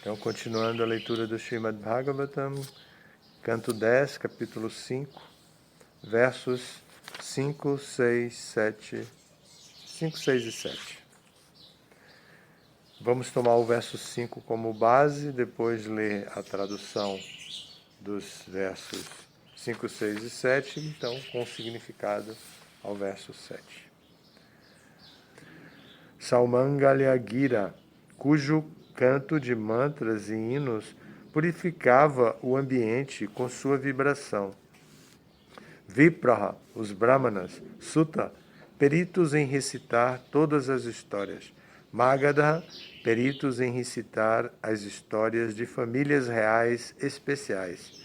Então, continuando a leitura do Srimad Bhagavatam, canto 10, capítulo 5, versos 5, 6, 7, 5, 6 e 7. Vamos tomar o verso 5 como base, depois ler a tradução dos versos 5, 6 e 7, então com significado ao verso 7. Saumangalya Gira, cujo canto de mantras e hinos purificava o ambiente com sua vibração. Vipraha, os brahmanas, Sutta, peritos em recitar todas as histórias. Magadha, peritos em recitar as histórias de famílias reais especiais.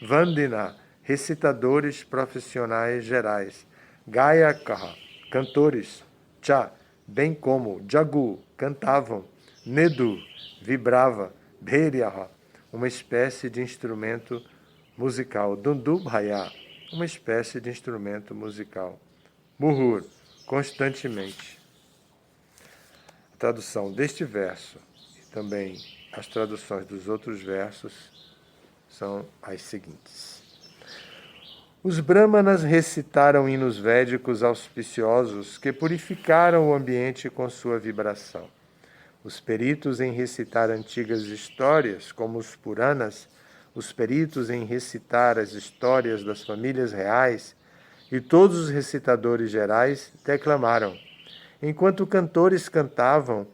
Vandina, recitadores profissionais gerais. Gayakaha, cantores. Cha, bem como Jagu, cantavam. Nedu, vibrava. Bhairyaha, uma espécie de instrumento musical. Dundubhaya, uma espécie de instrumento musical. Muhur, constantemente. A tradução deste verso e também as traduções dos outros versos são as seguintes. Os brahmanas recitaram hinos védicos auspiciosos que purificaram o ambiente com sua vibração. Os peritos em recitar antigas histórias, como os Puranas, os peritos em recitar as histórias das famílias reais e todos os recitadores gerais declamaram, enquanto cantores cantavam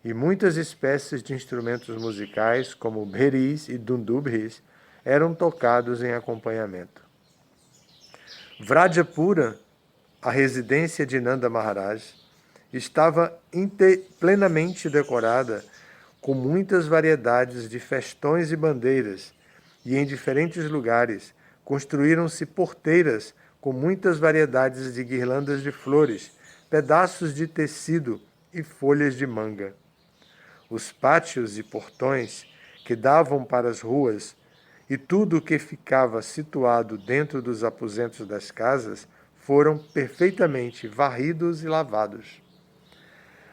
e muitas espécies de instrumentos musicais, como bheris e dundubris, eram tocados em acompanhamento. Vrajapura, a residência de Nanda Maharaj, estava plenamente decorada com muitas variedades de festões e bandeiras, e em diferentes lugares construíram-se porteiras com muitas variedades de guirlandas de flores, pedaços de tecido e folhas de manga. Os pátios e portões que davam para as ruas e tudo o que ficava situado dentro dos aposentos das casas foram perfeitamente varridos e lavados.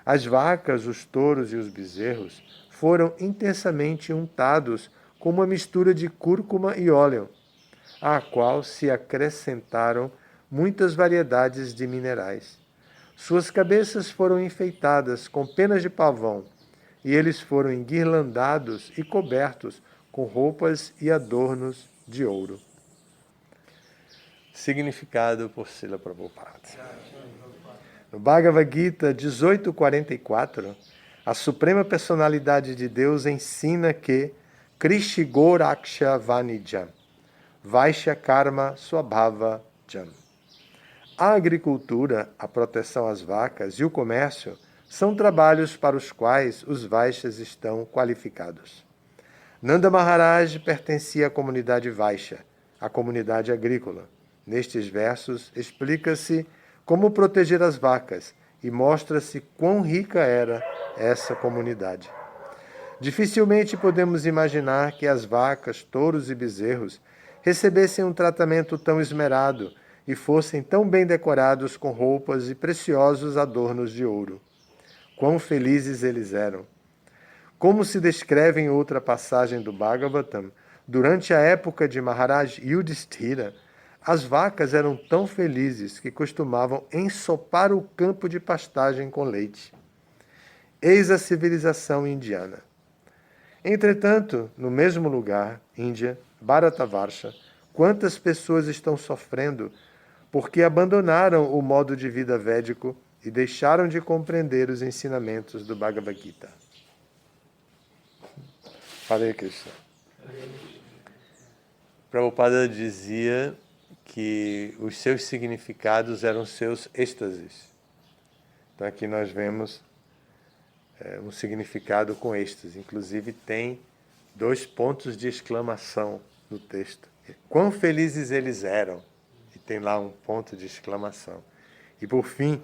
As vacas, os touros e os bezerros foram intensamente untados com uma mistura de cúrcuma e óleo, à qual se acrescentaram muitas variedades de minerais. Suas cabeças foram enfeitadas com penas de pavão, e eles foram enguirlandados e cobertos com roupas e adornos de ouro. Significado por Srila Prabhupada. No Bhagavad Gita 18.44, a Suprema Personalidade de Deus ensina que Krishigoraksha Vanijam, Vaishya Karma Swabhava Jam. A agricultura, a proteção às vacas e o comércio são trabalhos para os quais os Vaishyas estão qualificados. Nanda Maharaj pertencia à comunidade Vaishya, a comunidade agrícola. Nestes versos explica-se como proteger as vacas e mostra-se quão rica era essa comunidade. Dificilmente podemos imaginar que as vacas, touros e bezerros recebessem um tratamento tão esmerado e fossem tão bem decorados com roupas e preciosos adornos de ouro. Quão felizes eles eram! Como se descreve em outra passagem do Bhagavatam, durante a época de Maharaj Yudhishthira, as vacas eram tão felizes que costumavam ensopar o campo de pastagem com leite. Eis a civilização indiana. Entretanto, no mesmo lugar, Índia, Bharatavarsha, quantas pessoas estão sofrendo porque abandonaram o modo de vida védico e deixaram de compreender os ensinamentos do Bhagavad Gita. Hare Krishna. Prabhupada dizia que os seus significados eram seus êxtases. Então aqui nós vemos um significado com êxtase. Inclusive tem 2 pontos de exclamação no texto. Quão felizes eles eram! E tem lá um ponto de exclamação. E por fim,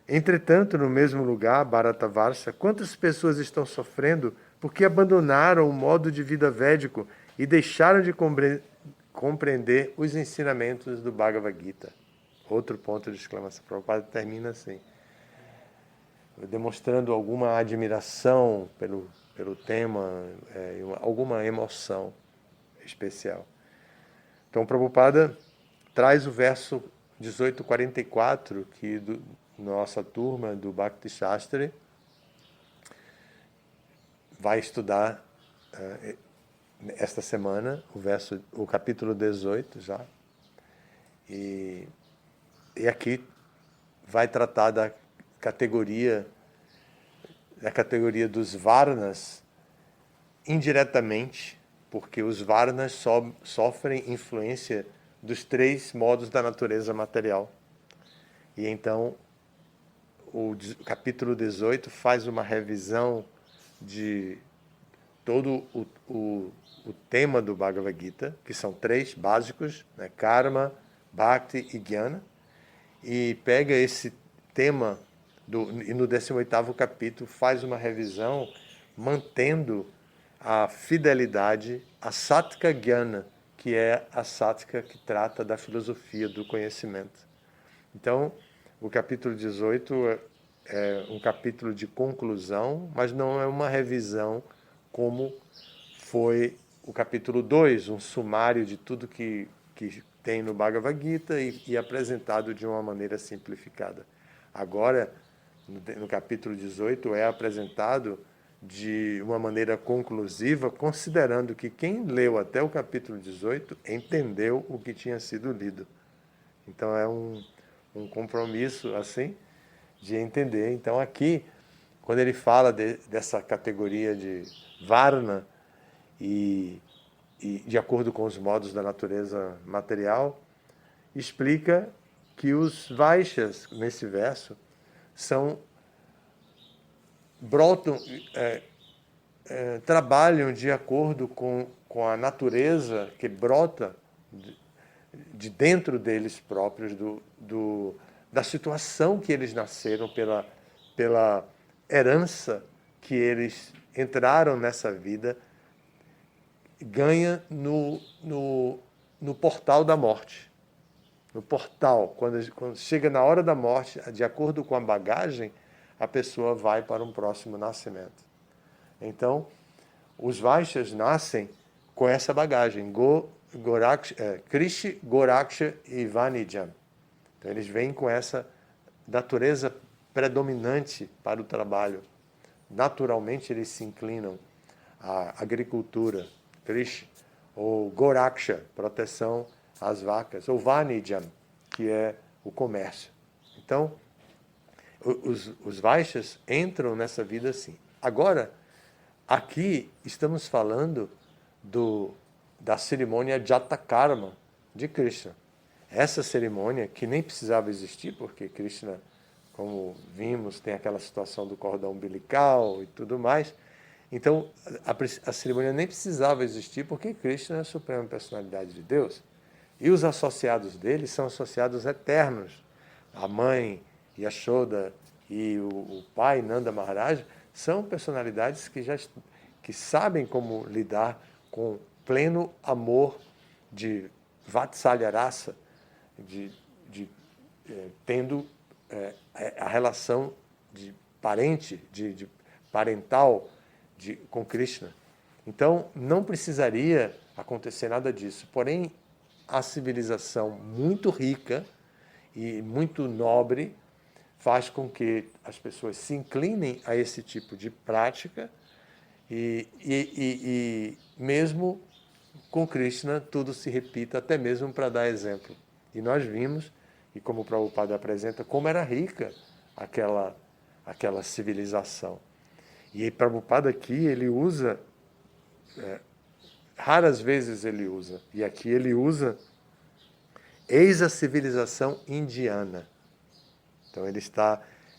entretanto, no mesmo lugar, Bharatavarsha, quantas pessoas estão sofrendo porque abandonaram o modo de vida védico e deixaram de compreender os ensinamentos do Bhagavad Gita. Outro ponto de exclamação. Prabhupada termina assim, demonstrando alguma admiração pelo tema, alguma emoção especial. Então, Prabhupada traz o verso 1844, que nossa turma do Bhakti Shastri vai estudar esta semana, o capítulo 18 já. E aqui vai tratar da categoria dos Varnas indiretamente, porque os Varnas sofrem influência dos 3 modos da natureza material. E então o capítulo 18 faz uma revisão de todo o tema do Bhagavad Gita, que são 3 básicos, né? Karma, Bhakti e Jnana, e pega esse tema e no 18º capítulo faz uma revisão mantendo a fidelidade à Sattva Jnana, que é a Sattva que trata da filosofia do conhecimento. Então, o capítulo 18 é um capítulo de conclusão, mas não é uma revisão como foi o capítulo 2, um sumário de tudo que tem no Bhagavad Gita e apresentado de uma maneira simplificada. Agora, no capítulo 18, é apresentado de uma maneira conclusiva, considerando que quem leu até o capítulo 18 entendeu o que tinha sido lido. Então é um compromisso assim de entender. Então aqui, quando ele fala dessa categoria de Varna e de acordo com os modos da natureza material, explica que os Vaishyas, nesse verso, trabalham de acordo com a natureza que brota de dentro deles próprios, da situação que eles nasceram, pela herança que eles entraram nessa vida, ganha no portal da morte. No portal, quando chega na hora da morte, de acordo com a bagagem, a pessoa vai para um próximo nascimento. Então, os Vaishyas nascem com essa bagagem, Krishi, Goraksha e Vanijam. Então, eles vêm com essa natureza predominante para o trabalho. Naturalmente, eles se inclinam à agricultura, Krishi, ou Goraksha, proteção às vacas, ou Vanijam, que é o comércio. Então, os Vaishyas entram nessa vida assim. Agora, aqui estamos falando da cerimônia Jatakarma de Krishna. Essa cerimônia que nem precisava existir, porque Krishna, como vimos, tem aquela situação do cordão umbilical e tudo mais. Então, a cerimônia nem precisava existir, porque Krishna é a suprema personalidade de Deus. E os associados dele são associados eternos. A mãe, Yashoda, e o pai, Nanda Maharaj, são personalidades que sabem como lidar com pleno amor de Vatsalya Rasa, tendo a relação de parente, de parental com Krishna. Então, não precisaria acontecer nada disso. Porém, a civilização muito rica e muito nobre faz com que as pessoas se inclinem a esse tipo de prática e mesmo com Krishna tudo se repita, até mesmo para dar exemplo. E nós vimos, e como o Prabhupada apresenta, como era rica aquela civilização. E Prabhupada aqui, ele usa, raras vezes ele usa, e aqui ele usa, eis a civilização indiana. Então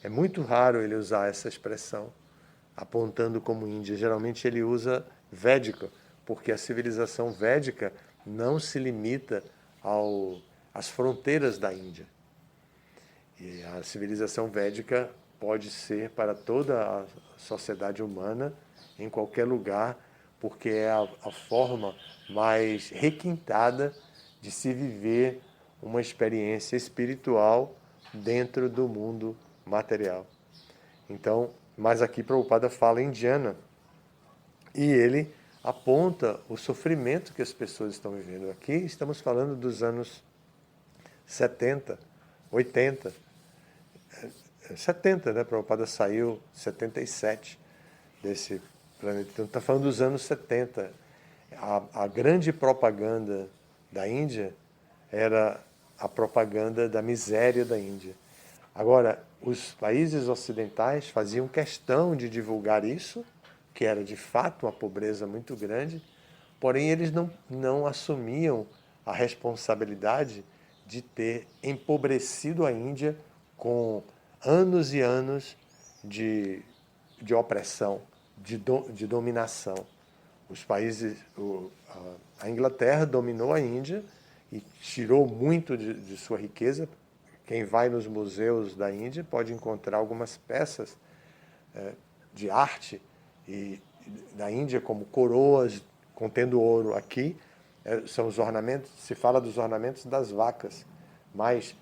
é muito raro ele usar essa expressão, apontando como Índia. Geralmente ele usa védica, porque a civilização védica não se limita às fronteiras da Índia. E a civilização védica pode ser para toda a sociedade humana, em qualquer lugar, porque é a forma mais requintada de se viver uma experiência espiritual dentro do mundo material. Então, mas aqui Prabhupada fala indiana. E ele aponta o sofrimento que as pessoas estão vivendo. Aqui estamos falando dos anos 70, 80, 70, né? Prabhupada saiu em 77 desse planeta. Então está falando dos anos 70. A grande propaganda da Índia era a propaganda da miséria da Índia. Agora, os países ocidentais faziam questão de divulgar isso, que era de fato uma pobreza muito grande, porém eles não assumiam a responsabilidade de ter empobrecido a Índia com anos e anos de opressão, de dominação. Os países, a Inglaterra dominou a Índia e tirou muito de sua riqueza. Quem vai nos museus da Índia pode encontrar algumas peças de arte da Índia, como coroas contendo ouro. Aqui são os ornamentos, se fala dos ornamentos das vacas, mas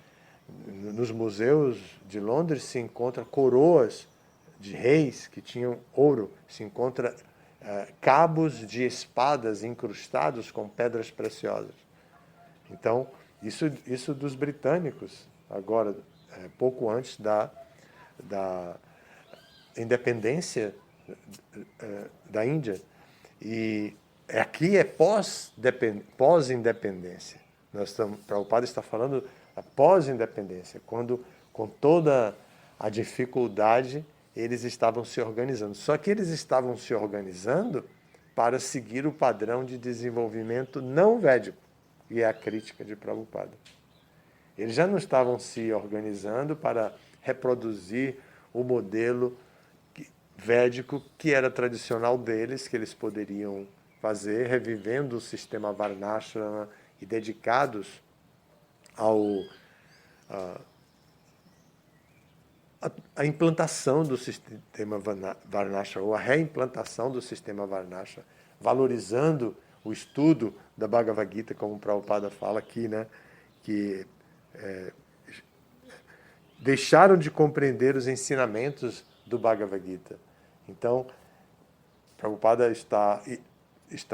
nos museus de Londres se encontra coroas de reis que tinham ouro, se encontra cabos de espadas incrustados com pedras preciosas. Então, isso dos britânicos, agora, pouco antes da independência da Índia. E aqui é pós-independência. Prabhupada está falando da pós-independência, quando, com toda a dificuldade, eles estavam se organizando. Só que eles estavam se organizando para seguir o padrão de desenvolvimento não védico, e é a crítica de Prabhupada. Eles já não estavam se organizando para reproduzir o modelo védico que era tradicional deles, que eles poderiam fazer, revivendo o sistema Varnashrama e dedicados à implantação do sistema Varnashrama, ou a reimplantação do sistema Varnashrama, valorizando o estudo da Bhagavad Gita, como o Prabhupada fala aqui, né? Que deixaram de compreender os ensinamentos do Bhagavad Gita. Então, Prabhupada está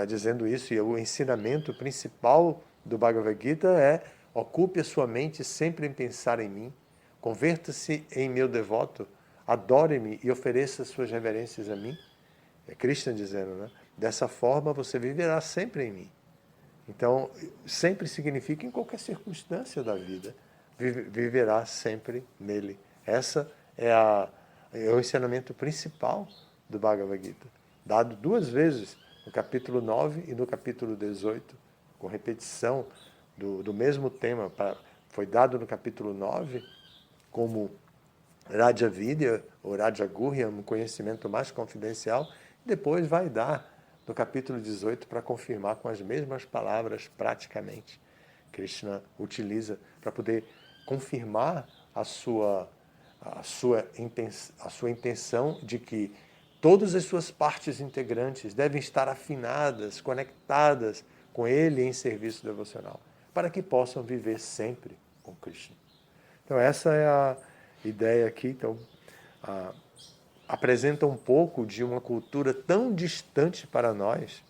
dizendo isso, e o ensinamento principal do Bhagavad Gita é: ocupe a sua mente sempre em pensar em mim, converta-se em meu devoto, adore-me e ofereça suas reverências a mim. É Krishna dizendo, né? Dessa forma você viverá sempre em mim. Então, sempre significa em qualquer circunstância da vida, viverá sempre nele. Essa é o ensinamento principal do Bhagavad Gita, dado 2 vezes, no capítulo 9 e no capítulo 18, com repetição do mesmo tema. Foi dado no capítulo 9 como Raja Vidya, ou Raja Guhya, um conhecimento mais confidencial, depois vai dar no capítulo 18 para confirmar com as mesmas palavras praticamente. Krishna utiliza para poder confirmar a sua intenção de que todas as suas partes integrantes devem estar afinadas, conectadas com ele em serviço devocional, para que possam viver sempre com Krishna. Então essa é a ideia aqui. Então, apresenta um pouco de uma cultura tão distante para nós,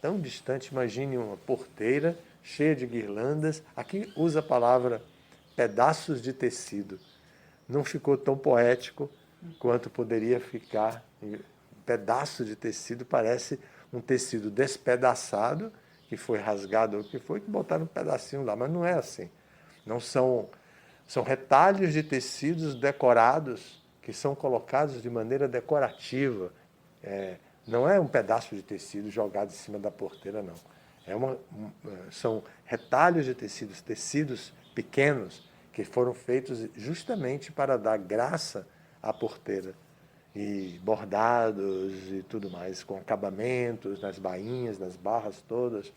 tão distante. Imagine uma porteira cheia de guirlandas. Aqui usa a palavra pedaços de tecido. Não ficou tão poético quanto poderia ficar. Pedaço de tecido parece um tecido despedaçado, que foi rasgado ou que foi, que botaram um pedacinho lá, mas não é assim. Não são retalhos de tecidos decorados, que são colocados de maneira decorativa. Não é um pedaço de tecido jogado em cima da porteira, não. São retalhos de tecidos pequenos, que foram feitos justamente para dar graça à porteira. E bordados e tudo mais, com acabamentos nas bainhas, nas barras todas.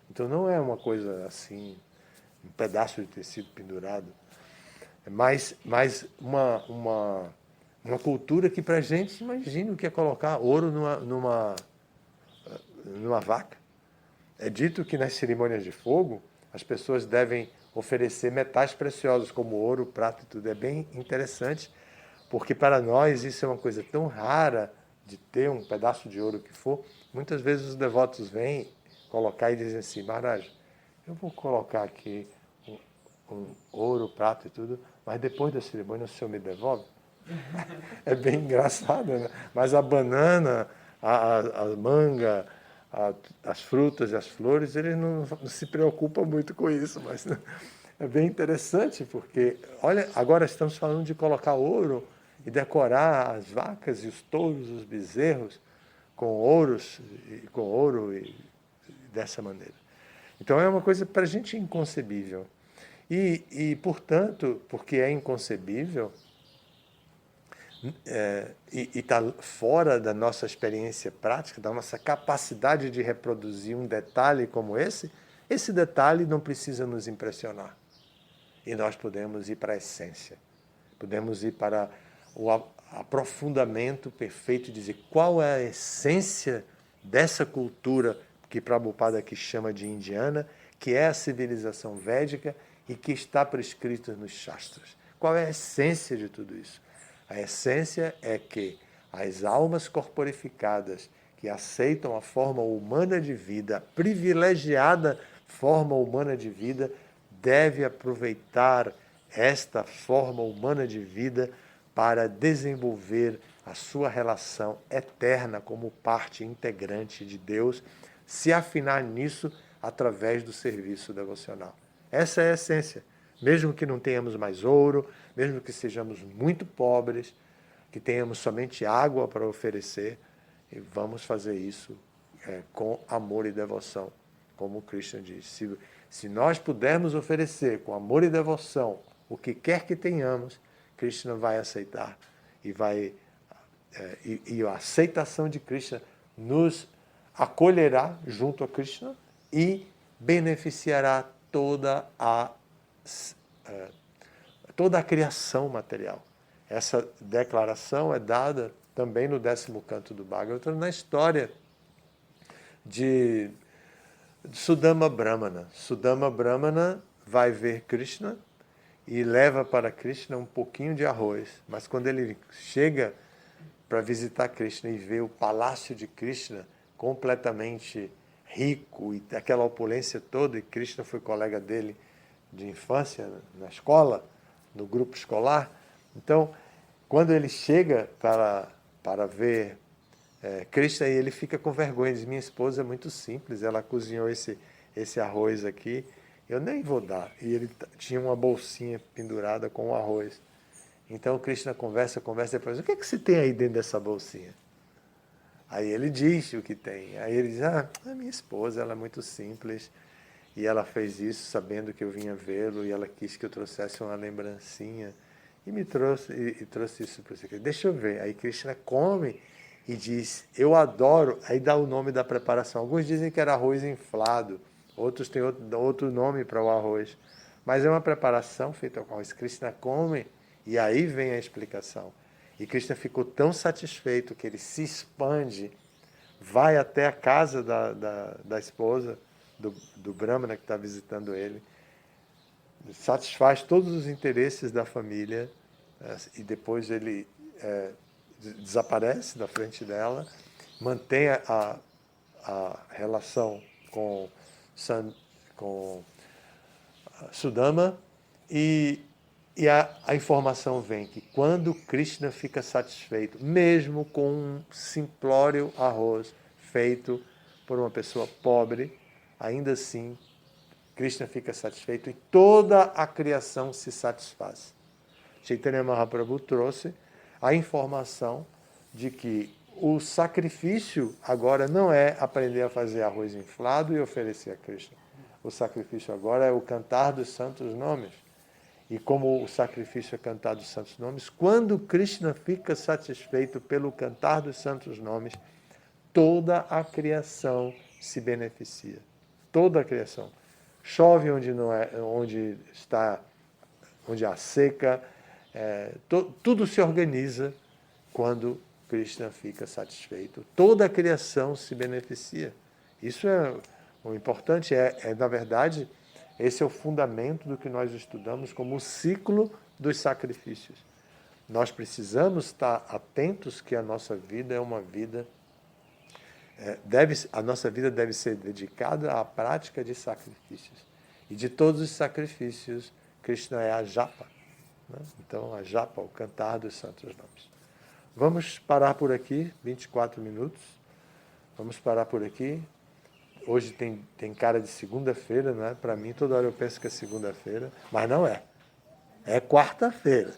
Então não é uma coisa assim, um pedaço de tecido pendurado. É mais uma cultura que, para a gente, imagine o que é colocar ouro numa vaca. É dito que nas cerimônias de fogo, as pessoas devem oferecer metais preciosos, como ouro, prata e tudo. É bem interessante, porque para nós isso é uma coisa tão rara de ter um pedaço de ouro que for, muitas vezes os devotos vêm colocar e dizem assim, Maharaj, eu vou colocar aqui um ouro, prata e tudo, mas depois da cerimônia o senhor me devolve? É bem engraçado, né? Mas a banana, a manga, as frutas e as flores, eles não se preocupam muito com isso, mas é bem interessante, porque, olha, agora estamos falando de colocar ouro e decorar as vacas e os touros, os bezerros, com ouro e dessa maneira. Então é uma coisa para a gente inconcebível. Portanto, porque é inconcebível, e está fora da nossa experiência prática, da nossa capacidade de reproduzir um detalhe como esse detalhe não precisa nos impressionar. E nós podemos ir para a essência, podemos ir para o aprofundamento perfeito e dizer qual é a essência dessa cultura que Prabhupada aqui chama de indiana, que é a civilização védica e que está prescrita nos Shastras. Qual é a essência de tudo isso? A essência é que as almas corporificadas que aceitam a forma humana de vida, a privilegiada forma humana de vida, deve aproveitar esta forma humana de vida para desenvolver a sua relação eterna como parte integrante de Deus, se afinar nisso através do serviço devocional. Essa é a essência. Mesmo que não tenhamos mais ouro, mesmo que sejamos muito pobres, que tenhamos somente água para oferecer, e vamos fazer isso com amor e devoção, como Krishna diz. Se nós pudermos oferecer com amor e devoção o que quer que tenhamos, Krishna vai aceitar e a aceitação de Krishna nos acolherá junto a Krishna e beneficiará toda a criação material. Essa declaração é dada também no 10º canto do Bhagavatam, na história de Sudama Brahmana. Sudama Brahmana vai ver Krishna e leva para Krishna um pouquinho de arroz. Mas quando ele chega para visitar Krishna e vê o palácio de Krishna completamente rico e aquela opulência toda, e Krishna foi colega dele de infância na escola, no grupo escolar. Então, quando ele chega para ver Krishna, ele fica com vergonha, diz, minha esposa é muito simples, ela cozinhou esse arroz aqui, eu nem vou dar. E ele tinha uma bolsinha pendurada com o arroz. Então Krishna conversa, depois, o que você tem aí dentro dessa bolsinha? Aí ele diz o que tem. Aí ele diz, a minha esposa, ela é muito simples, e ela fez isso sabendo que eu vinha vê-lo, e ela quis que eu trouxesse uma lembrancinha, e me trouxe isso para você. Deixa eu ver. Aí Krishna come e diz, eu adoro, aí dá o nome da preparação. Alguns dizem que era arroz inflado, outros têm outro nome para o arroz. Mas é uma preparação feita com arroz. Krishna come, e aí vem a explicação. E Krishna ficou tão satisfeito que ele se expande, vai até a casa da esposa, do Brahmana que está visitando ele, satisfaz todos os interesses da família, e depois ele desaparece da frente dela, mantém a relação com Sudama, e a informação vem que quando Krishna fica satisfeito, mesmo com um simplório arroz feito por uma pessoa pobre, ainda assim Krishna fica satisfeito e toda a criação se satisfaz. Chaitanya Mahaprabhu trouxe a informação de que o sacrifício agora não é aprender a fazer arroz inflado e oferecer a Krishna. O sacrifício agora é o cantar dos santos nomes. E como o sacrifício é cantar dos santos nomes, quando Krishna fica satisfeito pelo cantar dos santos nomes, toda a criação se beneficia. Toda a criação. Chove onde há seca, tudo se organiza quando Krishna fica satisfeito. Toda a criação se beneficia. Isso é o importante, na verdade, esse é o fundamento do que nós estudamos como o ciclo dos sacrifícios. nós precisamos estar atentos que a nossa vida é uma vida a nossa vida deve ser dedicada à prática de sacrifícios. E de todos os sacrifícios, Krishna é a japa. Né? Então, a japa, o cantar dos santos nomes. Vamos parar por aqui, 24 minutos. Vamos parar por aqui. Hoje tem cara de segunda-feira, né? Para mim, toda hora eu penso que é segunda-feira, mas não é. É quarta-feira.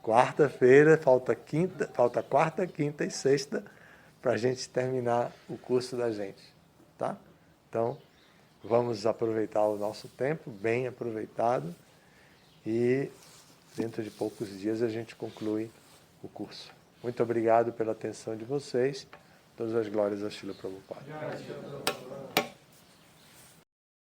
Quarta-feira, falta quarta, quinta e sexta para a gente terminar o curso da gente, tá? Então, vamos aproveitar o nosso tempo, bem aproveitado, e dentro de poucos dias a gente conclui o curso. Muito obrigado pela atenção de vocês. Todas as glórias a Srila Prabhupada.